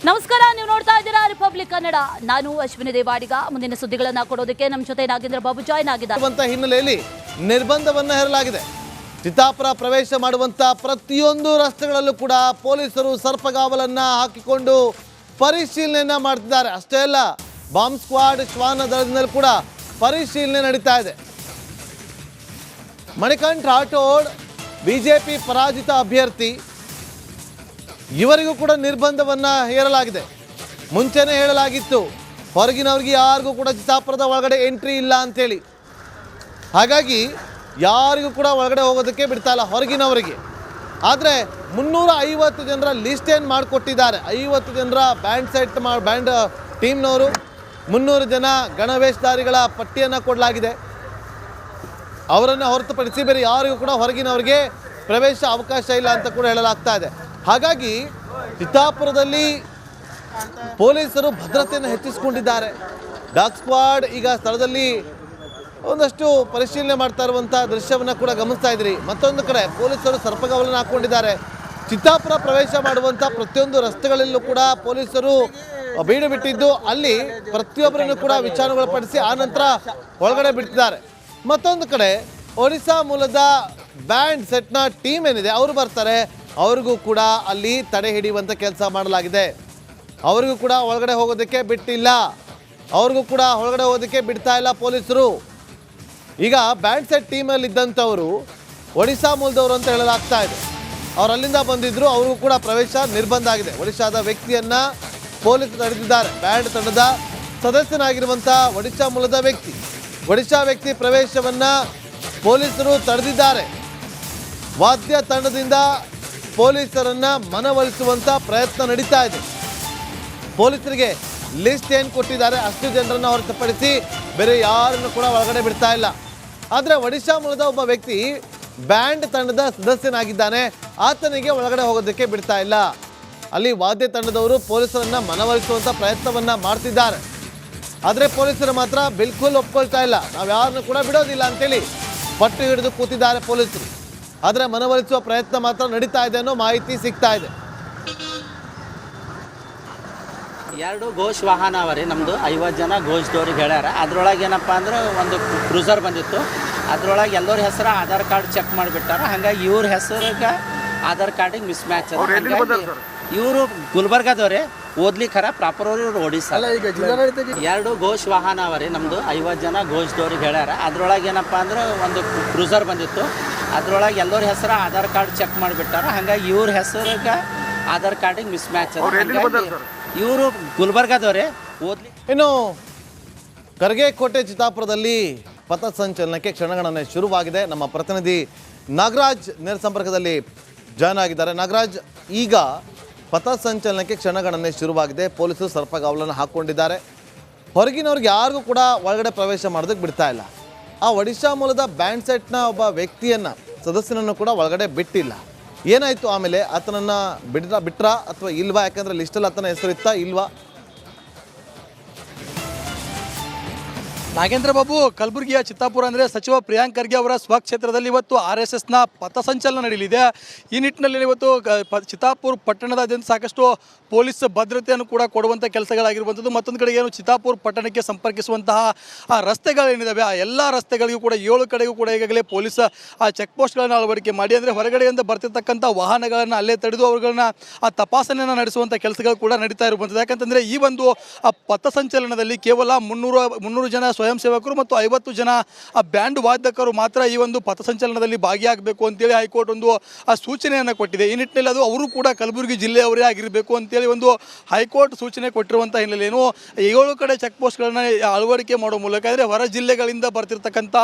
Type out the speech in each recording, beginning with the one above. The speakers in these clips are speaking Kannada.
ನಮಸ್ಕಾರ, ನೀವು ನೋಡ್ತಾ ಇದ್ದೀರಾ ರಿಪಬ್ಲಿಕ್ ಕನ್ನಡ. ನಾನು ಅಶ್ವಿನಿ ದೇವಾಡಿಗ. ಮುಂದಿನ ಸುದ್ದಿಗಳನ್ನ ಕೊಡೋದಕ್ಕೆ ನಮ್ಮ ಜೊತೆ ನಾಗೇಂದ್ರ ಬಾಬು ಜಾಯ್ನ್ ಆಗಿದ್ದಾರೆ. ಹಿನ್ನೆಲೆಯಲ್ಲಿ ನಿರ್ಬಂಧವನ್ನ ಹೇರಲಾಗಿದೆ. ಚಿತ್ತಾಪುರ ಪ್ರವೇಶ ಮಾಡುವಂತ ಪ್ರತಿಯೊಂದು ರಸ್ತೆಗಳಲ್ಲೂ ಕೂಡ ಪೊಲೀಸರು ಸರ್ಪಗಾವಲನ್ನ ಹಾಕಿಕೊಂಡು ಪರಿಶೀಲನೆಯನ್ನ ಮಾಡ್ತಿದ್ದಾರೆ. ಅಷ್ಟೇ ಅಲ್ಲ, ಬಾಂಬ್ ಸ್ಕ್ವಾಡ್ ಶ್ವಾನ ದಳದಿಂದಲೂ ಕೂಡ ಪರಿಶೀಲನೆ ನಡೀತಾ ಇದೆ. ಮಣಿಕಂಠ ರಾಠೋಡ್ ಬಿಜೆಪಿ ಪರಾಜಿತ ಅಭ್ಯರ್ಥಿ, ಇವರಿಗೂ ಕೂಡ ನಿರ್ಬಂಧವನ್ನ ಹೇರಲಾಗಿದೆ. ಮುಂಚೆನೇ ಹೇಳಲಾಗಿತ್ತು, ಹೊರಗಿನವ್ರಿಗೆ ಯಾರಿಗೂ ಕೂಡ ಚಿತ್ತಾಪುರದ ಒಳಗಡೆ ಎಂಟ್ರಿ ಇಲ್ಲ ಅಂತೇಳಿ. ಹಾಗಾಗಿ ಯಾರಿಗೂ ಕೂಡ ಒಳಗಡೆ ಹೋಗೋದಕ್ಕೆ ಬಿಡ್ತಾ ಇಲ್ಲ ಹೊರಗಿನವರಿಗೆ. ಆದರೆ 350 ಜನರ ಲಿಸ್ಟ್ ಏನು ಮಾಡಿಕೊಟ್ಟಿದ್ದಾರೆ. 50 ಜನರ ಬ್ಯಾಂಡ್ ಟೀಮ್ನವರು, 300 ಜನ ಗಣವೇಶಧಾರಿಗಳ ಪಟ್ಟಿಯನ್ನು ಕೊಡಲಾಗಿದೆ. ಅವರನ್ನು ಹೊರತುಪಡಿಸಿ ಬೇರೆ ಯಾರಿಗೂ ಕೂಡ ಹೊರಗಿನವರಿಗೆ ಪ್ರವೇಶ ಅವಕಾಶ ಇಲ್ಲ ಅಂತ ಕೂಡ ಹೇಳಲಾಗ್ತಾ ಇದೆ. ಹಾಗಾಗಿ ಚಿತ್ತಾಪುರದಲ್ಲಿ ಪೊಲೀಸರು ಭದ್ರತೆಯನ್ನು ಹೆಚ್ಚಿಸಿಕೊಂಡಿದ್ದಾರೆ. ಡಾಗ್ ಸ್ಕ್ವಾಡ್ ಈಗ ಸ್ಥಳದಲ್ಲಿ ಒಂದಷ್ಟು ಪರಿಶೀಲನೆ ಮಾಡ್ತಾ ಇರುವಂಥ ದೃಶ್ಯವನ್ನು ಕೂಡ ಗಮನಿಸ್ತಾ ಇದ್ರಿ. ಮತ್ತೊಂದು ಕಡೆ ಪೊಲೀಸರು ಸರ್ಪಗಾವಲನ್ನು ಹಾಕ್ಕೊಂಡಿದ್ದಾರೆ. ಚಿತ್ತಾಪುರ ಪ್ರವೇಶ ಮಾಡುವಂಥ ಪ್ರತಿಯೊಂದು ರಸ್ತೆಗಳಲ್ಲೂ ಕೂಡ ಪೊಲೀಸರು ಬೀಡು ಬಿಟ್ಟಿದ್ದು, ಅಲ್ಲಿ ಪ್ರತಿಯೊಬ್ಬರನ್ನು ಕೂಡ ವಿಚಾರಣೆಗೊಳಪಡಿಸಿ ಆ ನಂತರ ಒಳಗಡೆ ಬಿಡ್ತಿದ್ದಾರೆ. ಮತ್ತೊಂದು ಕಡೆ ಒಡಿಶಾ ಮೂಲದ ಬ್ಯಾಂಡ್ ಸೆಟ್ನ ಟೀಮ್ ಏನಿದೆ ಅವರು ಬರ್ತಾರೆ, ಅವ್ರಿಗೂ ಕೂಡ ಅಲ್ಲಿ ತಡೆ ಹಿಡಿಯುವಂಥ ಕೆಲಸ ಮಾಡಲಾಗಿದೆ. ಅವ್ರಿಗೂ ಕೂಡ ಒಳಗಡೆ ಹೋಗೋದಕ್ಕೆ ಬಿಟ್ಟಿಲ್ಲ, ಅವ್ರಿಗೂ ಕೂಡ ಒಳಗಡೆ ಹೋಗೋದಕ್ಕೆ ಬಿಡ್ತಾ ಇಲ್ಲ ಪೊಲೀಸರು. ಈಗ ಬ್ಯಾಂಡ್ ಸೆಟ್ ಟೀಮಲ್ಲಿ ಇದ್ದಂಥವರು ಒಡಿಶಾ ಮೂಲದವರು ಅಂತ ಹೇಳಲಾಗ್ತಾ ಇದೆ. ಅವ್ರು ಅಲ್ಲಿಂದ ಬಂದಿದ್ರು, ಅವ್ರಿಗೂ ಕೂಡ ಪ್ರವೇಶ ನಿರ್ಬಂಧ ಆಗಿದೆ. ಒಡಿಶಾದ ವ್ಯಕ್ತಿಯನ್ನು ಪೊಲೀಸರು ತಡೆದಿದ್ದಾರೆ. ಬ್ಯಾಂಡ್ ತಂಡದ ಸದಸ್ಯನಾಗಿರುವಂಥ ಒಡಿಶಾ ಮೂಲದ ಒಡಿಶಾ ವ್ಯಕ್ತಿ ಪ್ರವೇಶವನ್ನು ಪೊಲೀಸರು ತಡೆದಿದ್ದಾರೆ. ವಾದ್ಯ ತಂಡದಿಂದ ಪೊಲೀಸರನ್ನ ಮನವೊಲಿಸುವಂಥ ಪ್ರಯತ್ನ ನಡೀತಾ ಇದೆ. ಪೊಲೀಸರಿಗೆ ಲಿಸ್ಟ್ ಏನು ಕೊಟ್ಟಿದ್ದಾರೆ ಅಷ್ಟು ಜನರನ್ನು ಹೊರತುಪಡಿಸಿ ಬೇರೆ ಯಾರನ್ನು ಕೂಡ ಒಳಗಡೆ ಬಿಡ್ತಾ ಇಲ್ಲ. ಆದರೆ ಒಡಿಶಾ ಮೂಲದ ಒಬ್ಬ ವ್ಯಕ್ತಿ ಬ್ಯಾಂಡ್ ತಂಡದ ಸದಸ್ಯನಾಗಿದ್ದಾನೆ, ಆತನಿಗೆ ಒಳಗಡೆ ಹೋಗೋದಕ್ಕೆ ಬಿಡ್ತಾ ಇಲ್ಲ. ಅಲ್ಲಿ ವಾದ್ಯ ತಂಡದವರು ಪೊಲೀಸರನ್ನ ಮನವೊಲಿಸುವಂಥ ಪ್ರಯತ್ನವನ್ನು ಮಾಡ್ತಿದ್ದಾರೆ. ಆದರೆ ಪೊಲೀಸರು ಮಾತ್ರ ಬಿಲ್ಕುಲ್ ಒಪ್ಕೊಳ್ತಾ ಇಲ್ಲ, ನಾವು ಯಾರನ್ನು ಕೂಡ ಬಿಡೋದಿಲ್ಲ ಅಂತೇಳಿ ಪಟ್ಟು ಹಿಡಿದು ಕೂತಿದ್ದಾರೆ ಪೊಲೀಸರು. ಆದರೆ ಮನವೊಲಿಸುವ ಪ್ರಯತ್ನ ಮಾತ್ರ ನಡೀತಾ ಇದೆ ಅನ್ನೋ ಮಾಹಿತಿ ಸಿಗ್ತಾ ಇದೆ. 2 ಘೋಷ್ ವಾಹನ ಅವರಿ ನಮ್ಮದು 50 ಜನ ಘೋಷದವ್ರಿಗೆ ಹೇಳ್ಯಾರ. ಅದ್ರೊಳಗೆ ಏನಪ್ಪ ಅಂದ್ರೆ ಒಂದು ಕ್ರೂಸರ್ ಬಂದಿತ್ತು, ಅದ್ರೊಳಗೆ ಎಲ್ಲರ ಹೆಸರು ಆಧಾರ್ ಕಾರ್ಡ್ ಚೆಕ್ ಮಾಡಿಬಿಟ್ಟಾರ. ಹಾಗಾಗಿ ಇವ್ರ ಹೆಸರಿಗೆ ಆಧಾರ್ ಕಾರ್ಡಿಗೆ ಮಿಸ್ ಮ್ಯಾಚ್ ಅದ. ಇವರು ಗುಲ್ಬರ್ಗಾದವ್ರೆ, ಓದ್ಲಿಕ್ಕೆ ಖರ ಪ್ರಾಪರ್ ಅವ್ರು ಇವ್ರು ಒಡಿಶಾ. 2 ಘೋಷ್ ವಾಹನ ಅವರಿ ನಮ್ಮದು 50 ಜನ ಘೋಷದವ್ರಿಗೆ ಹೇಳ್ಯಾರ. ಅದ್ರೊಳಗೆ ಏನಪ್ಪ ಅಂದ್ರೆ ಒಂದು ಕ್ರೂಸರ್ ಬಂದಿತ್ತು, ಅದ್ರೊಳಗೆ ಎಲ್ಲರ ಹೆಸರು ಆಧಾರ್ ಕಾರ್ಡ್ ಚೆಕ್ ಮಾಡಿಬಿಟ್ಟಾರ. ಹಾಗಾಗಿ ಇವ್ರ ಹೆಸರಿಗೆ ಆಧಾರ್ ಕಾರ್ಡಿಗೆ ಮಿಸ್ ಮ್ಯಾಚ್ ಅದ. ಇವರು ಗುಲ್ಬರ್ಗಾದವ್ರೆ, ಇನ್ನು ಕರ್ಗೆಕೋಟೆ ಚಿತ್ತಾಪುರದಲ್ಲಿ ಪಥಸಂಚಲನಕ್ಕೆ ಕ್ಷಣಗಣನೆ ಶುರುವಾಗಿದೆ. ನಮ್ಮ ಪ್ರತಿನಿಧಿ ನಾಗರಾಜ್ ನೇರ ಸಂಪರ್ಕದಲ್ಲಿ ಜಾಯ್ನ್ ಆಗಿದ್ದಾರೆ. ನಾಗರಾಜ್, ಈಗ ಪಥಸಂಚಲನಕ್ಕೆ ಕ್ಷಣಗಣನೆ ಶುರುವಾಗಿದೆ. ಪೊಲೀಸರು ಸರ್ಪಗಾವಲನ್ನು ಹಾಕ್ಕೊಂಡಿದ್ದಾರೆ. ಹೊರಗಿನವ್ರಿಗೆ ಯಾರಿಗೂ ಕೂಡ ಒಳಗಡೆ ಪ್ರವೇಶ ಮಾಡೋದಕ್ಕೆ ಬಿಡ್ತಾ ಇಲ್ಲ. ಆ ಒಡಿಶಾ ಮೂಲದ ಬ್ಯಾಂಡ್ ಸೆಟ್ನ ಒಬ್ಬ ವ್ಯಕ್ತಿಯನ್ನು, ಸದಸ್ಯನನ್ನು ಕೂಡ ಒಳಗಡೆ ಬಿಟ್ಟಿಲ್ಲ. ಏನಾಯಿತು ಆಮೇಲೆ? ಆತನನ್ನು ಬಿಟ್ರಾ ಅಥವಾ ಇಲ್ವಾ? ಯಾಕಂದರೆ ಲಿಸ್ಟಲ್ಲಿ ಆತನ ಹೆಸರು ಇತ್ತಾ ಇಲ್ವಾ? ನಾಗೇಂದ್ರ ಬಾಬು, ಕಲಬುರಗಿಯ ಚಿತ್ತಾಪುರ ಅಂದರೆ ಸಚಿವ ಪ್ರಿಯಾಂಕ್ ಖರ್ಗೆ ಅವರ ಸ್ವಕ್ಷೇತ್ರದಲ್ಲಿ ಇವತ್ತು RSSನ ಪಥಸಂಚಲನ ನಡೆಯಲಿದೆ. ಈ ನಿಟ್ಟಿನಲ್ಲಿ ಇವತ್ತು ಚಿತ್ತಾಪುರ ಪಟ್ಟಣದಾದ್ಯಂತ ಸಾಕಷ್ಟು ಪೊಲೀಸ್ ಭದ್ರತೆಯನ್ನು ಕೂಡ ಕೊಡುವಂಥ ಕೆಲಸಗಳಾಗಿರುವಂಥದ್ದು. ಮತ್ತೊಂದು ಕಡೆಗೆ ಏನು ಚಿತ್ತಾಪುರ ಪಟ್ಟಣಕ್ಕೆ ಸಂಪರ್ಕಿಸುವಂತಹ ಆ ರಸ್ತೆಗಳೇನಿದ್ದಾವೆ, ಆ ಎಲ್ಲ ರಸ್ತೆಗಳಿಗೂ ಕೂಡ 7 ಕಡೆಗೂ ಕೂಡ ಈಗಾಗಲೇ ಪೊಲೀಸ್ ಆ ಚೆಕ್ ಪೋಸ್ಟ್ಗಳನ್ನು ಅಳವಡಿಕೆ ಮಾಡಿ, ಅಂದರೆ ಹೊರಗಡೆಯಿಂದ ಬರ್ತಿರ್ತಕ್ಕಂಥ ವಾಹನಗಳನ್ನು ಅಲ್ಲೇ ತಡೆದು ಅವುಗಳನ್ನ ಆ ತಪಾಸಣೆಯನ್ನು ನಡೆಸುವಂಥ ಕೆಲಸಗಳು ಕೂಡ ನಡೀತಾ ಇರುವಂಥದ್ದು. ಯಾಕಂತಂದರೆ ಈ ಒಂದು ಆ ಪಥಸಂಚಲನದಲ್ಲಿ ಕೇವಲ 300 ಜನ ಸ್ವಯಂ ಸೇವಕರು ಮತ್ತು 50 ಜನ ಬ್ಯಾಂಡ್ ವಾದಕರು ಮಾತ್ರ ಈ ಒಂದು ಪಥಸಂಚಲನದಲ್ಲಿ ಭಾಗಿಯಾಗಬೇಕು ಅಂತೇಳಿ ಹೈಕೋರ್ಟ್ ಒಂದು ಸೂಚನೆಯನ್ನು ಕೊಟ್ಟಿದೆ. ಈ ನಿಟ್ಟಿನಲ್ಲಿ ಅದು ಅವರು ಕೂಡ ಕಲಬುರಗಿ ಜಿಲ್ಲೆಯವರೇ ಆಗಿರಬೇಕು ಅಂತೇಳಿ ಒಂದು ಹೈಕೋರ್ಟ್ ಸೂಚನೆ ಕೊಟ್ಟಿರುವಂಥ ಹಿನ್ನೆಲೆಯನ್ನು 7 ಕಡೆ ಚೆಕ್ ಪೋಸ್ಟ್ಗಳನ್ನು ಅಳವಡಿಕೆ ಮಾಡೋ ಮೂಲಕ, ಅಂದರೆ ಹೊರ ಜಿಲ್ಲೆಗಳಿಂದ ಬರ್ತಿರ್ತಕ್ಕಂಥ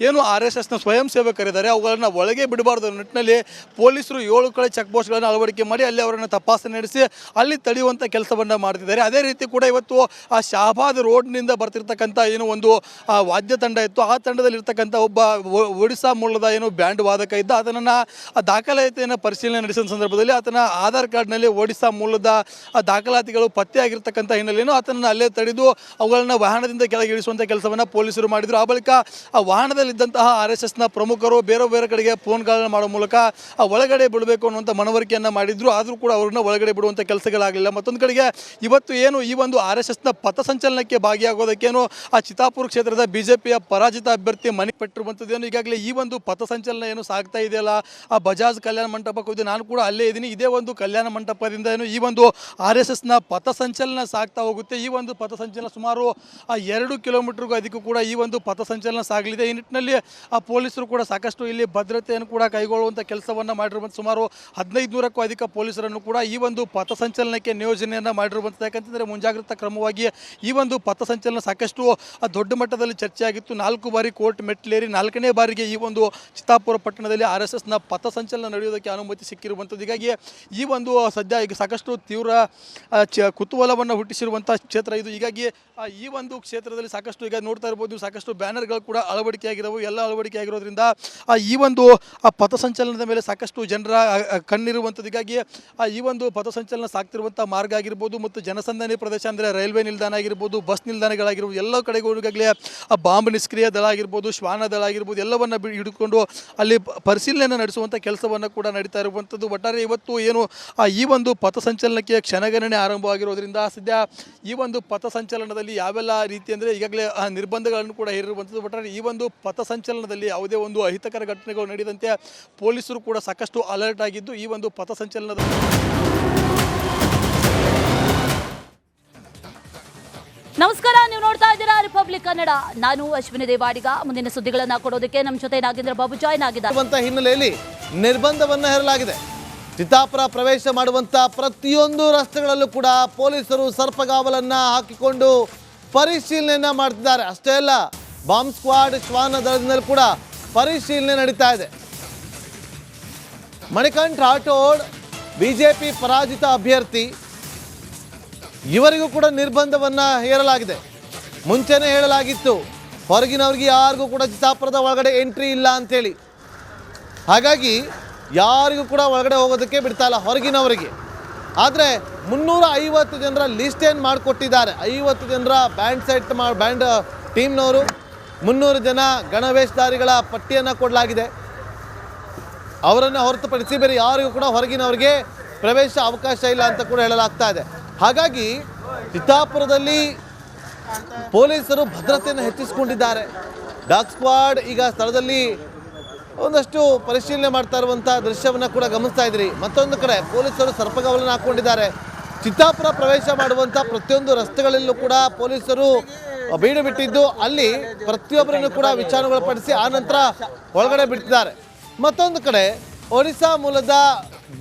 ಏನು RSSನ ಸ್ವಯಂ ಸೇವಕರಿದ್ದಾರೆ ಅವುಗಳನ್ನು ಒಳಗೆ ಬಿಡಬಾರ್ದು ನಿಟ್ಟಿನಲ್ಲಿ ಪೊಲೀಸರು 7 ಕಡೆ ಚೆಕ್ ಪೋಸ್ಟ್ಗಳನ್ನು ಅಳವಡಿಕೆ ಮಾಡಿ ಅಲ್ಲಿ ಅವರನ್ನು ತಪಾಸಣೆ ನಡೆಸಿ ಅಲ್ಲಿ ತಡೆಯುವಂಥ ಕೆಲಸವನ್ನು ಮಾಡ್ತಿದ್ದಾರೆ. ಅದೇ ರೀತಿ ಕೂಡ ಇವತ್ತು ಆ ಶಹಾಬಾದ್ ರೋಡ್ನಿಂದ ಬರ್ತಿರ್ತಕ್ಕಂಥ ಏನು ಒಂದು ಒಂದು ವಾದ್ಯ ತಂಡ ಇತ್ತು. ಆ ತಂಡದಲ್ಲಿರ್ತಕ್ಕಂಥ ಒಬ್ಬ ಒಡಿಶಾ ಮೂಲದ ಏನು ಬ್ಯಾಂಡ್ ವಾದಕ ಇದ್ದ. ಆತನನ್ನು ದಾಖಲಾತಿಯನ್ನು ಪರಿಶೀಲನೆ ನಡೆಸಿದ ಸಂದರ್ಭದಲ್ಲಿ ಆತನ ಆಧಾರ್ ಕಾರ್ಡ್ನಲ್ಲಿ ಒಡಿಶಾ ಮೂಲದ ದಾಖಲಾತಿಗಳು ಪತ್ತೆಯಾಗಿರ್ತಕ್ಕಂಥ ಹಿನ್ನೆಲೆಯನ್ನು ಆತನನ್ನು ಅಲ್ಲೇ ತಡೆದು ಅವುಗಳನ್ನು ವಾಹನದಿಂದ ಕೆಳಗೆ ಇಳಿಸುವಂಥ ಕೆಲಸವನ್ನು ಪೊಲೀಸರು ಮಾಡಿದರು. ಆ ಬಳಿಕ ಆ ವಾಹನದಲ್ಲಿದ್ದಂತಹ RSSನ ಪ್ರಮುಖರು ಬೇರೆ ಬೇರೆ ಕಡೆಗೆ ಫೋನ್ಗಳನ್ನು ಮಾಡೋ ಮೂಲಕ ಒಳಗಡೆ ಬಿಡಬೇಕು ಅನ್ನುವಂಥ ಮನವರಿಕೆಯನ್ನು ಮಾಡಿದ್ರು. ಆದರೂ ಕೂಡ ಅವ್ರನ್ನ ಒಳಗಡೆ ಬಿಡುವಂಥ ಕೆಲಸಗಳಾಗಲಿಲ್ಲ. ಮತ್ತೊಂದು ಕಡೆಗೆ ಇವತ್ತು ಏನು ಈ ಒಂದು RSSನ ಪಥಸಂಚಲನಕ್ಕೆ ಭಾಗಿಯಾಗೋದಕ್ಕೇನು ಆ ಚಿತ್ತಾಪುರ ಕ್ಷೇತ್ರದ BJPಯ ಪರಾಜಿತ ಅಭ್ಯರ್ಥಿ ಮನೆ ಪಟ್ಟಿರುವಂಥದ್ದೇನು ಈಗಾಗಲೇ ಈ ಒಂದು ಪಥಸಂಚಲನ ಏನು ಸಾಗ್ತಾ ಇದೆಯಲ್ಲ ಆ ಬಜಾಜ್ ಕಲ್ಯಾಣ ಮಂಟಪಕ್ಕೆ ಹೋಗಿ ನಾನು ಕೂಡ ಅಲ್ಲೇ ಇದ್ದೀನಿ. ಇದೇ ಒಂದು ಕಲ್ಯಾಣ ಮಂಟಪದಿಂದ ಏನು ಈ ಒಂದು RSSನ ಪಥಸಂಚಲನ ಸಾಗ್ತಾ ಹೋಗುತ್ತೆ. ಈ ಒಂದು ಪಥಸಂಚಲನ ಸುಮಾರು 2 ಕಿಲೋಮೀಟರ್ಗೂ ಅದಕ್ಕೂ ಕೂಡ ಈ ಒಂದು ಪಥಸಂಚಲನ ಸಾಗಲಿದೆ. ಈ ನಿಟ್ಟಿನಲ್ಲಿ ಆ ಪೊಲೀಸರು ಕೂಡ ಸಾಕಷ್ಟು ಇಲ್ಲಿ ಭದ್ರತೆಯನ್ನು ಕೂಡ ಕೈಗೊಳ್ಳುವಂಥ ಕೆಲಸವನ್ನು ಮಾಡಿರುವಂಥ ಸುಮಾರು 1500ಕ್ಕೂ ಅಧಿಕ ಪೊಲೀಸರನ್ನು ಕೂಡ ಈ ಒಂದು ಪಥಸಂಚಲನಕ್ಕೆ ನಿಯೋಜನೆಯನ್ನು ಮಾಡಿರುವಂಥ. ಯಾಕಂತಂದರೆ ಮುಂಜಾಗ್ರತಾ ಕ್ರಮವಾಗಿ ಈ ಒಂದು ಪಥಸಂಚಲನ ಸಾಕಷ್ಟು ದೊಡ್ಡ ಮಟ್ಟದಲ್ಲಿ ಚರ್ಚೆಯಾಗಿತ್ತು. 4 ಬಾರಿ ಕೋರ್ಟ್ ಮೆಟ್ಟಿಲೇರಿ 4ನೇ ಬಾರಿಗೆ ಈ ಒಂದು ಚಿತ್ತಾಪುರ ಪಟ್ಟಣದಲ್ಲಿ RSSನ ಪಥಸಂಚಲನ ನಡೆಯೋದಕ್ಕೆ ಅನುಮತಿ ಸಿಕ್ಕಿರುವಂಥದ್ದು. ಹೀಗಾಗಿ ಈ ಒಂದು ಸದ್ಯ ಈಗ ಸಾಕಷ್ಟು ತೀವ್ರ ಕುತೂಹಲವನ್ನು ಹುಟ್ಟಿಸಿರುವಂಥ ಕ್ಷೇತ್ರ ಇದು. ಹೀಗಾಗಿ ಈ ಒಂದು ಕ್ಷೇತ್ರದಲ್ಲಿ ಸಾಕಷ್ಟು ಈಗ ನೋಡ್ತಾ ಇರ್ಬೋದು ಸಾಕಷ್ಟು ಬ್ಯಾನರ್ಗಳು ಕೂಡ ಅಳವಡಿಕೆಯಾಗಿರೋವು. ಎಲ್ಲ ಅಳವಡಿಕೆಯಾಗಿರೋದ್ರಿಂದ ಈ ಒಂದು ಪಥಸಂಚಲನದ ಮೇಲೆ ಸಾಕಷ್ಟು ಜನರ ಕಣ್ಣಿರುವಂಥದ್ದು. ಹೀಗಾಗಿ ಈ ಒಂದು ಪಥಸಂಚಲನ ಸಾಗ್ತಿರುವಂಥ ಮಾರ್ಗ ಆಗಿರ್ಬೋದು ಮತ್ತು ಜನಸಂದಣಿ ಪ್ರದೇಶ ಅಂದರೆ ರೈಲ್ವೆ ನಿಲ್ದಾಣ ಆಗಿರ್ಬೋದು, ಬಸ್ ನಿಲ್ದಾಣಗಳಾಗಿರ್ಬೋದು, ಎಲ್ಲ ಕಡೆಗೂ ಈಗಾಗಲೇ ಬಾಂಬ್ ನಿಷ್ಕ್ರಿಯ ದಳ ಆಗಿರ್ಬೋದು, ಶ್ವಾನ ದಳ ಆಗಿರ್ಬೋದು ಎಲ್ಲವನ್ನು ಹಿಡಿದುಕೊಂಡು ಅಲ್ಲಿ ಪರಿಶೀಲನೆ ನಡೆಸುವಂಥ ಕೆಲಸವನ್ನು ಕೂಡ ನಡೀತಾ ಇರುವಂಥದ್ದು. ಒಟ್ಟಾರೆ ಇವತ್ತು ಏನು ಈ ಒಂದು ಪಥಸಂಚಲನಕ್ಕೆ ಕ್ಷಣಗಣನೆ ಆರಂಭವಾಗಿರೋದ್ರಿಂದ ಸದ್ಯ ಈ ಒಂದು ಪಥಸಂಚಲನದಲ್ಲಿ ಯಾವೆಲ್ಲ ರೀತಿ ಅಂದರೆ ಈಗಾಗಲೇ ನಿರ್ಬಂಧಗಳನ್ನು ಕೂಡ ಹೇರಿರುವಂಥದ್ದು. ಒಟ್ಟಾರೆ ಈ ಒಂದು ಪಥಸಂಚಲನದಲ್ಲಿ ಯಾವುದೇ ಒಂದು ಅಹಿತಕರ ಘಟನೆಗಳು ನಡೆದಂತೆ ಪೊಲೀಸರು ಕೂಡ ಸಾಕಷ್ಟು ಅಲರ್ಟ್ ಆಗಿದ್ದು ಈ ಒಂದು ಪಥಸಂಚಲನದ ನಮಸ್ಕಾರ, ನೀವು ನೋಡ್ತಾ ಇದ್ದೀರಾ ರಿಪಬ್ಲಿಕ್ ಕನ್ನಡ. ನಾನು ಅಶ್ವಿನಿ ದೇವಾಡಿಗ. ಮುಂದಿನ ಸುದ್ದಿಗಳನ್ನ ಕೊಡೋದಕ್ಕೆ ನಮ್ಮ ಜೊತೆ ನಾಗೇಂದ್ರ ಬಾಬು ಜಾಯ್ನ್ ಆಗಿದ್ದಾರೆ. ಹಿನ್ನೆಲೆಯಲ್ಲಿ ನಿರ್ಬಂಧವನ್ನು ಹೇರಲಾಗಿದೆ. ಚಿತ್ತಾಪುರ ಪ್ರವೇಶ ಮಾಡುವಂತ ಪ್ರತಿಯೊಂದು ರಸ್ತೆಗಳಲ್ಲೂ ಕೂಡ ಪೊಲೀಸರು ಸರ್ಪಗಾವಲನ್ನ ಹಾಕಿಕೊಂಡು ಪರಿಶೀಲನೆಯನ್ನ ಮಾಡ್ತಿದ್ದಾರೆ. ಅಷ್ಟೇ ಅಲ್ಲ, ಬಾಂಬ್ ಸ್ಕ್ವಾಡ್ ಶ್ವಾನ ದಳದಿಂದಲೂ ಕೂಡ ಪರಿಶೀಲನೆ ನಡೀತಾ ಇದೆ. ಮಣಿಕಂಠ ರಾಠೋಡ್ BJP ಪರಾಜಿತ ಅಭ್ಯರ್ಥಿ, ಇವರಿಗೂ ಕೂಡ ನಿರ್ಬಂಧವನ್ನ ಹೇರಲಾಗಿದೆ. ಮುಂಚೆನೇ ಹೇಳಲಾಗಿತ್ತು ಹೊರಗಿನವ್ರಿಗೆ ಯಾರಿಗೂ ಕೂಡ ಚಿತ್ತಾಪುರದ ಒಳಗಡೆ ಎಂಟ್ರಿ ಇಲ್ಲ ಅಂತೇಳಿ. ಹಾಗಾಗಿ ಯಾರಿಗೂ ಕೂಡ ಒಳಗಡೆ ಹೋಗೋದಕ್ಕೆ ಬಿಡ್ತಾ ಇಲ್ಲ ಹೊರಗಿನವರಿಗೆ. ಆದರೆ 350 ಜನರ ಲಿಸ್ಟ್ ಏನು ಮಾಡಿಕೊಟ್ಟಿದ್ದಾರೆ. 50 ಜನರ ಬ್ಯಾಂಡ್ ಟೀಮ್ನವರು, 300 ಜನ ಗಣವೇಶಧಾರಿಗಳ ಪಟ್ಟಿಯನ್ನು ಕೊಡಲಾಗಿದೆ. ಅವರನ್ನು ಹೊರತುಪಡಿಸಿ ಬೇರೆ ಯಾರಿಗೂ ಕೂಡ ಹೊರಗಿನವರಿಗೆ ಪ್ರವೇಶ ಅವಕಾಶ ಇಲ್ಲ ಅಂತ ಕೂಡ ಹೇಳಲಾಗ್ತಾ ಇದೆ. ಹಾಗಾಗಿ ಚಿತ್ತಾಪುರದಲ್ಲಿ ಪೊಲೀಸರು ಭದ್ರತೆಯನ್ನು ಹೆಚ್ಚಿಸಿಕೊಂಡಿದ್ದಾರೆ. ಡಾಗ್ ಸ್ಕ್ವಾಡ್ ಈಗ ಸ್ಥಳದಲ್ಲಿ ಒಂದಷ್ಟು ಪರಿಶೀಲನೆ ಮಾಡ್ತಾ ಇರುವಂಥ ದೃಶ್ಯವನ್ನು ಕೂಡ ಗಮನಿಸ್ತಾ ಇದ್ರಿ. ಮತ್ತೊಂದು ಕಡೆ ಪೊಲೀಸರು ಸರ್ಪಗಾವಲನ್ನು ಹಾಕ್ಕೊಂಡಿದ್ದಾರೆ. ಚಿತ್ತಾಪುರ ಪ್ರವೇಶ ಮಾಡುವಂಥ ಪ್ರತಿಯೊಂದು ರಸ್ತೆಗಳಲ್ಲೂ ಕೂಡ ಪೊಲೀಸರು ಬೀಡು ಬಿಟ್ಟಿದ್ದು ಅಲ್ಲಿ ಪ್ರತಿಯೊಬ್ಬರನ್ನು ಕೂಡ ವಿಚಾರಣೆಗೊಳಪಡಿಸಿ ಆ ನಂತರ ಒಳಗಡೆ ಬಿಡ್ತಿದ್ದಾರೆ. ಮತ್ತೊಂದು ಕಡೆ ಒಡಿಶಾ ಮೂಲದ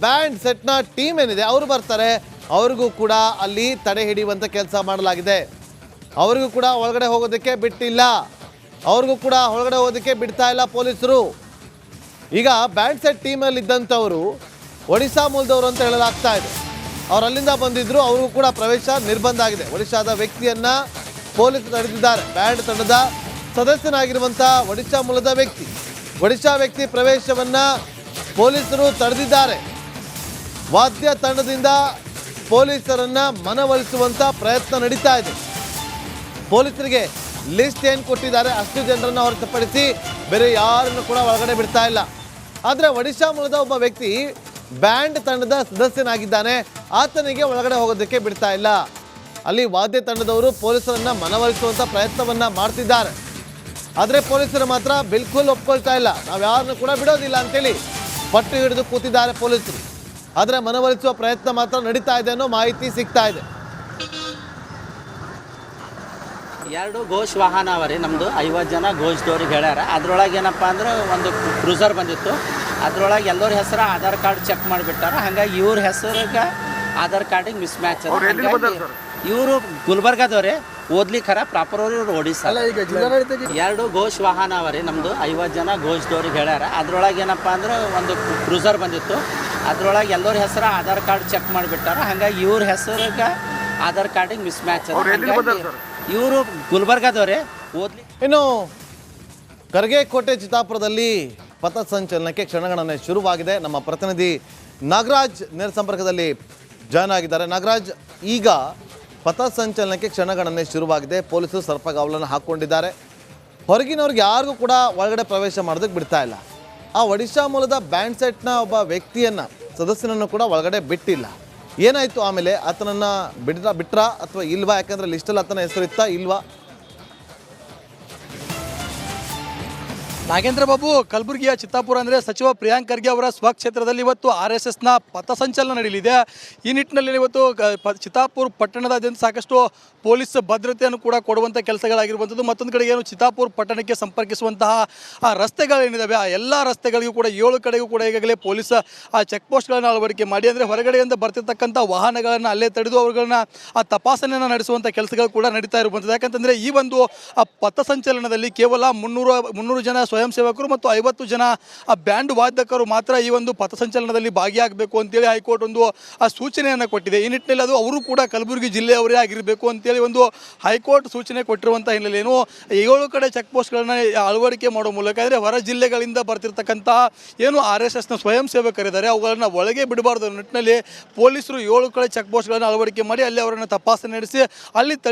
ಬ್ಯಾಂಡ್ ಸೆಟ್ನ ಟೀಮ್ ಏನಿದೆ ಅವರು ಬರ್ತಾರೆ, ಅವ್ರಿಗೂ ಕೂಡ ಅಲ್ಲಿ ತಡೆ ಹಿಡಿಯುವಂಥ ಕೆಲಸ ಮಾಡಲಾಗಿದೆ. ಅವ್ರಿಗೂ ಕೂಡ ಒಳಗಡೆ ಹೋಗೋದಕ್ಕೆ ಬಿಟ್ಟಿಲ್ಲ, ಅವ್ರಿಗೂ ಕೂಡ ಒಳಗಡೆ ಹೋಗೋದಕ್ಕೆ ಬಿಡ್ತಾ ಇಲ್ಲ ಪೊಲೀಸರು. ಈಗ ಬ್ಯಾಂಡ್ ಸೆಟ್ ಟೀಮಲ್ಲಿ ಇದ್ದಂಥವರು ಒಡಿಶಾ ಮೂಲದವರು ಅಂತ ಹೇಳಲಾಗ್ತಾ ಇದೆ. ಅವ್ರು ಅಲ್ಲಿಂದ ಬಂದಿದ್ರು, ಅವ್ರಿಗೂ ಕೂಡ ಪ್ರವೇಶ ನಿರ್ಬಂಧ ಆಗಿದೆ. ಒಡಿಶಾದ ವ್ಯಕ್ತಿಯನ್ನ ಪೊಲೀಸರು ತಡೆದಿದ್ದಾರೆ. ಬ್ಯಾಂಡ್ ತಂಡದ ಸದಸ್ಯನಾಗಿರುವಂಥ ಒಡಿಶಾ ಮೂಲದ ಒಡಿಶಾ ವ್ಯಕ್ತಿ ಪ್ರವೇಶವನ್ನ ಪೊಲೀಸರು ತಡೆದಿದ್ದಾರೆ. ವಾದ್ಯ ತಂಡದಿಂದ ಪೊಲೀಸರನ್ನ ಮನವೊಲಿಸುವಂತ ಪ್ರಯತ್ನ ನಡೀತಾ ಇದೆ. ಪೊಲೀಸರಿಗೆ ಲಿಸ್ಟ್ ಏನು ಕೊಟ್ಟಿದ್ದಾರೆ ಅಷ್ಟು ಜನರನ್ನು ಹೊರತುಪಡಿಸಿ ಬೇರೆ ಯಾರನ್ನು ಕೂಡ ಒಳಗಡೆ ಬಿಡ್ತಾ ಇಲ್ಲ. ಆದರೆ ಒಡಿಶಾ ಮೂಲದ ಒಬ್ಬ ವ್ಯಕ್ತಿ ಬ್ಯಾಂಡ್ ತಂಡದ ಸದಸ್ಯನಾಗಿದ್ದಾನೆ, ಆತನಿಗೆ ಒಳಗಡೆ ಹೋಗೋದಕ್ಕೆ ಬಿಡ್ತಾ ಇಲ್ಲ. ಅಲ್ಲಿ ವಾದ್ಯ ತಂಡದವರು ಪೊಲೀಸರನ್ನ ಮನವೊಲಿಸುವಂಥ ಪ್ರಯತ್ನವನ್ನ ಮಾಡ್ತಿದ್ದಾರೆ. ಆದರೆ ಪೊಲೀಸರು ಮಾತ್ರ ಬಿಲ್ಕುಲ್ ಒಪ್ಕೊಳ್ತಾ ಇಲ್ಲ, ನಾವು ಯಾರನ್ನು ಕೂಡ ಬಿಡೋದಿಲ್ಲ ಅಂತೇಳಿ ಪಟ್ಟು ಹಿಡಿದು ಕೂತಿದ್ದಾರೆ ಪೊಲೀಸರು. ಆದರೆ ಮನವೊಲಿಸುವ ಪ್ರಯತ್ನ ಮಾತ್ರ ನಡೀತಾ ಇದೆ ಅನ್ನೋ ಮಾಹಿತಿ ಸಿಗ್ತಾ ಇದೆ. 2 ಘೋಷ್ ವಾಹನ ಅವರಿ ನಮ್ಮದು 50 ಜನ ಘೋಷದವ್ರಿಗೆ ಹೇಳ್ಯಾರ. ಅದ್ರೊಳಗೆ ಏನಪ್ಪ ಅಂದ್ರೆ ಒಂದು ಕ್ರೂಸರ್ ಬಂದಿತ್ತು. ಅದ್ರೊಳಗೆ ಎಲ್ಲರ ಹೆಸರು ಆಧಾರ್ ಕಾರ್ಡ್ ಚೆಕ್ ಮಾಡಿಬಿಟ್ಟಾರ. ಹಾಗಾಗಿ ಇವ್ರ ಹೆಸರಿಗೆ ಆಧಾರ್ ಕಾರ್ಡಿಗೆ ಮಿಸ್ ಮ್ಯಾಚ್ ಅದ. ಇವರು ಗುಲ್ಬರ್ಗಾದವ್ರೆ, ಓದ್ಲಿಕ್ಕೆ ಖರ ಪ್ರಾಪರ್ ಅವ್ರು ಇವ್ರು ಒಡಿಶಾ. 2 ಘೋಷ್ ವಾಹನ ಅವರಿ ನಮ್ಮದು 50 ಜನ ಘೋಷದವ್ರಿಗೆ ಹೇಳ್ಯಾರ. ಅದ್ರೊಳಗೆ ಏನಪ್ಪ ಅಂದ್ರೆ ಒಂದು ಕ್ರೂಸರ್ ಬಂದಿತ್ತು. ಅದ್ರೊಳಗೆ ಎಲ್ಲರ ಹೆಸರು ಆಧಾರ್ ಕಾರ್ಡ್ ಚೆಕ್ ಮಾಡಿಬಿಟ್ಟಾರ. ಹಾಗಾಗಿ ಇವ್ರ ಹೆಸರಿಗೆ ಆಧಾರ್ ಕಾರ್ಡಿಗೆ ಮಿಸ್ ಮ್ಯಾಚ್ ಅದ. ಇವರು ಗುಲ್ಬರ್ಗಾದವ್ರೆ, ಓದ್ಲಿ ಇನ್ನು ಕರ್ಗೆಕೋಟೆ ಚಿತ್ತಾಪುರದಲ್ಲಿ ಪಥಸಂಚಲನಕ್ಕೆ ಕ್ಷಣಗಣನೆ ಶುರುವಾಗಿದೆ. ನಮ್ಮ ಪ್ರತಿನಿಧಿ ನಾಗರಾಜ್ ನೇರ ಸಂಪರ್ಕದಲ್ಲಿ ಜಾಯ್ನ್ ಆಗಿದ್ದಾರೆ. ನಾಗರಾಜ್, ಈಗ ಪಥಸಂಚಲನಕ್ಕೆ ಕ್ಷಣಗಣನೆ ಶುರುವಾಗಿದೆ. ಪೊಲೀಸರು ಸರ್ಪಗಾವಲನ್ನು ಹಾಕ್ಕೊಂಡಿದ್ದಾರೆ. ಹೊರಗಿನವ್ರಿಗೆ ಯಾರಿಗೂ ಕೂಡ ಒಳಗಡೆ ಪ್ರವೇಶ ಮಾಡೋದಕ್ಕೆ ಬಿಡ್ತಾ ಇಲ್ಲ. ಆ ಒಡಿಶಾ ಮೂಲದ ಬ್ಯಾಂಡ್ ಸೆಟ್ನ ಒಬ್ಬ ವ್ಯಕ್ತಿಯನ್ನು, ಸದಸ್ಯನನ್ನು ಕೂಡ ಒಳಗಡೆ ಬಿಟ್ಟಿಲ್ಲ. ಏನಾಯಿತು ಆಮೇಲೆ? ಆತನನ್ನು ಬಿಟ್ರಾ ಅಥವಾ ಇಲ್ವಾ? ಯಾಕಂದರೆ ಲಿಸ್ಟಲ್ಲಿ ಆತನ ಹೆಸರು ಇತ್ತಾ ಇಲ್ವಾ? ನಾಗೇಂದ್ರ ಬಾಬು, ಕಲಬುರಗಿಯ ಚಿತ್ತಾಪುರ ಅಂದರೆ ಸಚಿವ ಪ್ರಿಯಾಂಕ್ ಖರ್ಗೆ ಅವರ ಸ್ವಕ್ಷೇತ್ರದಲ್ಲಿ ಇವತ್ತು RSSನ ಪಥಸಂಚಲನ ನಡೆಯಲಿದೆ. ಈ ನಿಟ್ಟಿನಲ್ಲಿ ಇವತ್ತು ಚಿತ್ತಾಪುರ ಪಟ್ಟಣದಾದ್ಯಂತ ಸಾಕಷ್ಟು ಪೊಲೀಸ್ ಭದ್ರತೆಯನ್ನು ಕೂಡ ಕೊಡುವಂಥ ಕೆಲಸಗಳಾಗಿರುವಂಥದ್ದು. ಮತ್ತೊಂದು ಕಡೆಗೆ ಏನು ಚಿತ್ತಾಪುರ ಪಟ್ಟಣಕ್ಕೆ ಸಂಪರ್ಕಿಸುವಂತಹ ಆ ರಸ್ತೆಗಳೇನಿದ್ದಾವೆ, ಆ ಎಲ್ಲ ರಸ್ತೆಗಳಿಗೂ ಕೂಡ 7 ಕಡೆಗೂ ಕೂಡ ಈಗಾಗಲೇ ಪೊಲೀಸ್ ಆ ಚೆಕ್ ಪೋಸ್ಟ್ಗಳನ್ನು ಅಳವಡಿಕೆ ಮಾಡಿ, ಅಂದರೆ ಹೊರಗಡೆಯಿಂದ ಬರ್ತಿರ್ತಕ್ಕಂಥ ವಾಹನಗಳನ್ನು ಅಲ್ಲೇ ತಡೆದು ಅವುಗಳನ್ನ ಆ ತಪಾಸಣೆಯನ್ನು ನಡೆಸುವಂಥ ಕೆಲಸಗಳು ಕೂಡ ನಡೀತಾ ಇರುವಂಥದ್ದು. ಯಾಕಂತಂದರೆ ಈ ಒಂದು ಆ ಪಥಸಂಚಲನದಲ್ಲಿ ಕೇವಲ 300 ಜನ ಸ್ವಯಂ ಸೇವಕರು ಮತ್ತು 50 ಜನ ಆ ಬ್ಯಾಂಡ್ ವಾದಕರು ಮಾತ್ರ ಈ ಒಂದು ಪಥಸಂಚಲನದಲ್ಲಿ ಭಾಗಿಯಾಗಬೇಕು ಅಂತೇಳಿ ಹೈಕೋರ್ಟ್ ಒಂದು ಆ ಸೂಚನೆಯನ್ನು ಕೊಟ್ಟಿದೆ. ಈ ನಿಟ್ಟಿನಲ್ಲಿ ಅದು ಅವರು ಕೂಡ ಕಲಬುರಗಿ ಜಿಲ್ಲೆಯವರೇ ಆಗಿರಬೇಕು ಅಂತೇಳಿ ಒಂದು ಹೈಕೋರ್ಟ್ ಸೂಚನೆ ಕೊಟ್ಟಿರುವಂಥ ಹಿನ್ನೆಲೆಯನ್ನು 7 ಕಡೆ ಚೆಕ್ ಪೋಸ್ಟ್ಗಳನ್ನು ಅಳವಡಿಕೆ ಮಾಡೋ ಮೂಲಕ, ಅಂದರೆ ಹೊರ ಜಿಲ್ಲೆಗಳಿಂದ ಬರ್ತಿರ್ತಕ್ಕಂಥ ಏನು RSSನ ಸ್ವಯಂ ಸೇವಕರಿದ್ದಾರೆ ಅವುಗಳನ್ನು ಒಳಗೆ ಬಿಡಬಾರ್ದು ನಿಟ್ಟಿನಲ್ಲಿ ಪೊಲೀಸರು 7 ಕಡೆ ಚೆಕ್ ಪೋಸ್ಟ್ಗಳನ್ನು ಅಳವಡಿಕೆ ಮಾಡಿ ಅಲ್ಲಿ ಅವರನ್ನು ತಪಾಸಣೆ ನಡೆಸಿ ಅಲ್ಲಿ